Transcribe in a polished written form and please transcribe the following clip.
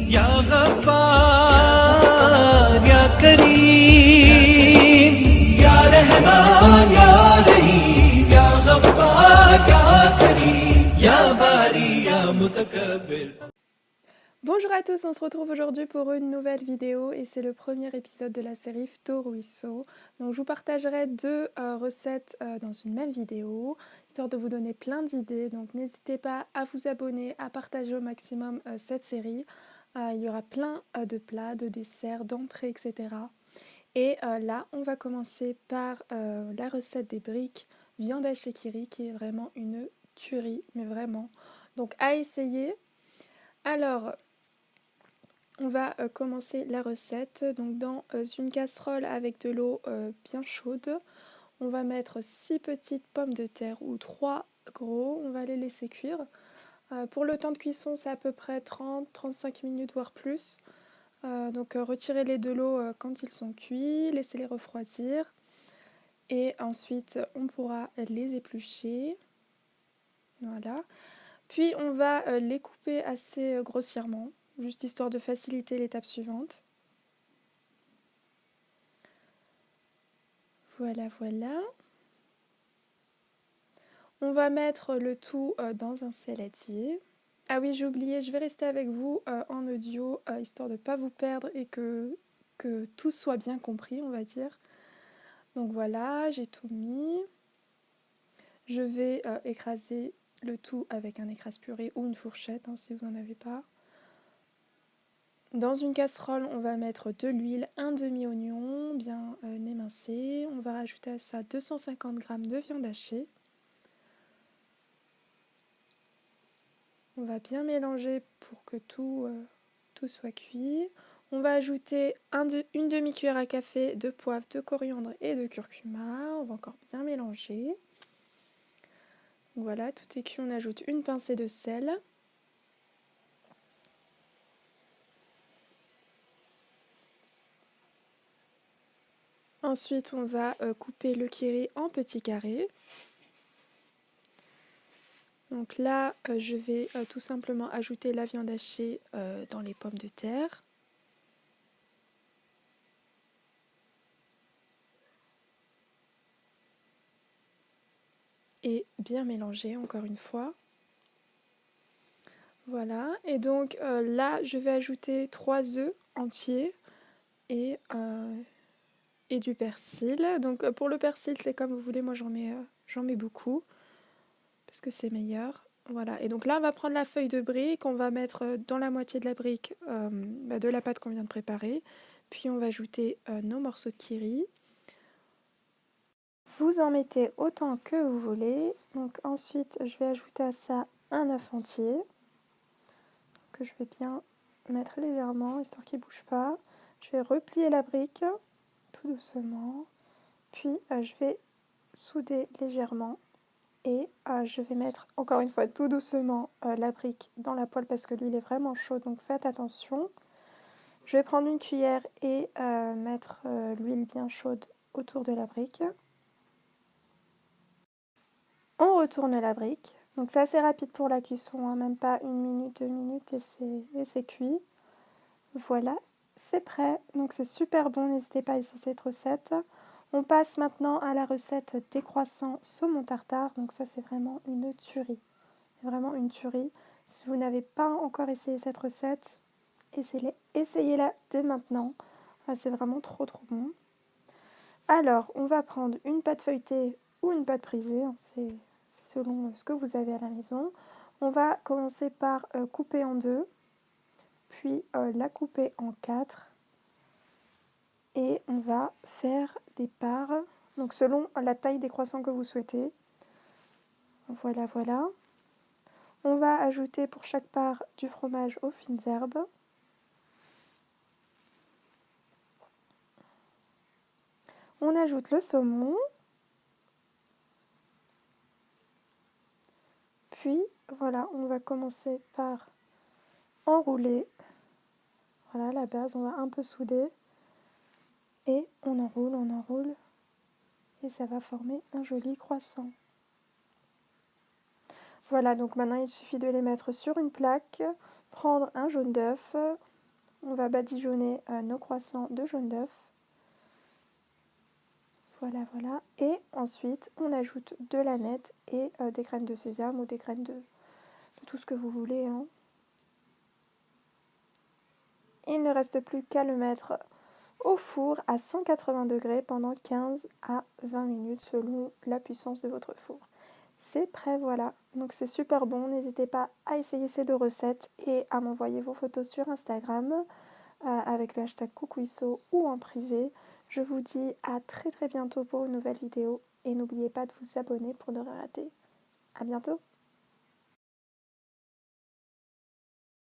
يا غفار يا كريم يا رحمن يا رحيم يا غفار يا كريم يا باري يا متكبر. Bonjour à tous, on se retrouve aujourd'hui pour une nouvelle vidéo et c'est le premier épisode de la série P'to Ruisseau. Donc je vous partagerai deux recettes dans une même vidéo, histoire de vous donner plein d'idées. Donc n'hésitez pas à vous abonner, à partager au maximum cette série. Il y aura plein de plats, de desserts, d'entrées, etc. Et là, on va commencer par la recette des briques viande hachée kiri qui est vraiment une tuerie, mais vraiment. Donc à essayer. Alors, on va commencer la recette. Donc dans une casserole avec de l'eau bien chaude, on va mettre 6 petites pommes de terre ou 3 gros. On va les laisser cuire. Pour le temps de cuisson, c'est à peu près 30-35 minutes, voire plus. Donc retirez-les de l'eau quand ils sont cuits, laissez-les refroidir. Et ensuite, on pourra les éplucher. Voilà. Puis on va les couper assez grossièrement, juste histoire de faciliter l'étape suivante. Voilà, voilà. On va mettre le tout dans un saladier. Ah oui, j'ai oublié, je vais rester avec vous en audio, histoire de ne pas vous perdre et que tout soit bien compris, on va dire. Donc voilà, j'ai tout mis. Je vais écraser le tout avec un écrase-purée ou une fourchette, si vous n'en avez pas. Dans une casserole, on va mettre de l'huile, un demi-oignon bien émincé. On va rajouter à ça 250 g de viande hachée. On va bien mélanger pour que tout soit cuit. On va ajouter une demi-cuillère à café de poivre, de coriandre et de curcuma. On va encore bien mélanger. Voilà, tout est cuit. On ajoute une pincée de sel. Ensuite, on va couper le kiri en petits carrés. Donc là, je vais tout simplement ajouter la viande hachée dans les pommes de terre. Et bien mélanger encore une fois. Voilà, et donc là, je vais ajouter 3 œufs entiers et du persil. Donc pour le persil, c'est comme vous voulez, moi j'en mets beaucoup parce que c'est meilleur. Voilà, et donc là on va prendre la feuille de brique, on va mettre dans la moitié de la brique de la pâte qu'on vient de préparer, puis on va ajouter nos morceaux de kiri. Vous en mettez autant que vous voulez. Donc ensuite je vais ajouter à ça un œuf entier que je vais bien mettre légèrement histoire qu'il ne bouge pas. Je vais replier la brique tout doucement, puis je vais souder légèrement. Et je vais mettre encore une fois tout doucement la brique dans la poêle parce que l'huile est vraiment chaude, donc faites attention. Je vais prendre une cuillère et mettre l'huile bien chaude autour de la brique. On retourne la brique. Donc c'est assez rapide pour la cuisson, même pas 1 minute, 2 minutes et c'est cuit. Voilà, c'est prêt. Donc c'est super bon, n'hésitez pas à essayer cette recette. On passe maintenant à la recette des croissants saumon tartare. Donc ça, c'est vraiment une tuerie. C'est vraiment une tuerie. Si vous n'avez pas encore essayé cette recette, essayez-la dès maintenant. C'est vraiment trop bon. Alors, on va prendre une pâte feuilletée ou une pâte brisée. C'est selon ce que vous avez à la maison. On va commencer par couper en 2, puis la couper en 4. Et on va faire des parts, donc selon la taille des croissants que vous souhaitez. Voilà, voilà. On va ajouter pour chaque part du fromage aux fines herbes. On ajoute le saumon. Puis, voilà, on va commencer par enrouler. Voilà la base, on va un peu souder. Et on enroule. Et ça va former un joli croissant. Voilà, donc maintenant il suffit de les mettre sur une plaque, prendre un jaune d'œuf, On va badigeonner nos croissants de jaune d'œuf. Voilà, voilà. Et ensuite, on ajoute de l'aneth et des graines de sésame ou des graines de tout ce que vous voulez, hein. Il ne reste plus qu'à le mettre au four à 180 degrés pendant 15 à 20 minutes selon la puissance de votre four. C'est prêt, voilà. Donc c'est super bon. N'hésitez pas à essayer ces 2 recettes et à m'envoyer vos photos sur Instagram avec le hashtag Coucouisso ou en privé. Je vous dis à très bientôt pour une nouvelle vidéo et n'oubliez pas de vous abonner pour ne rien rater. À bientôt!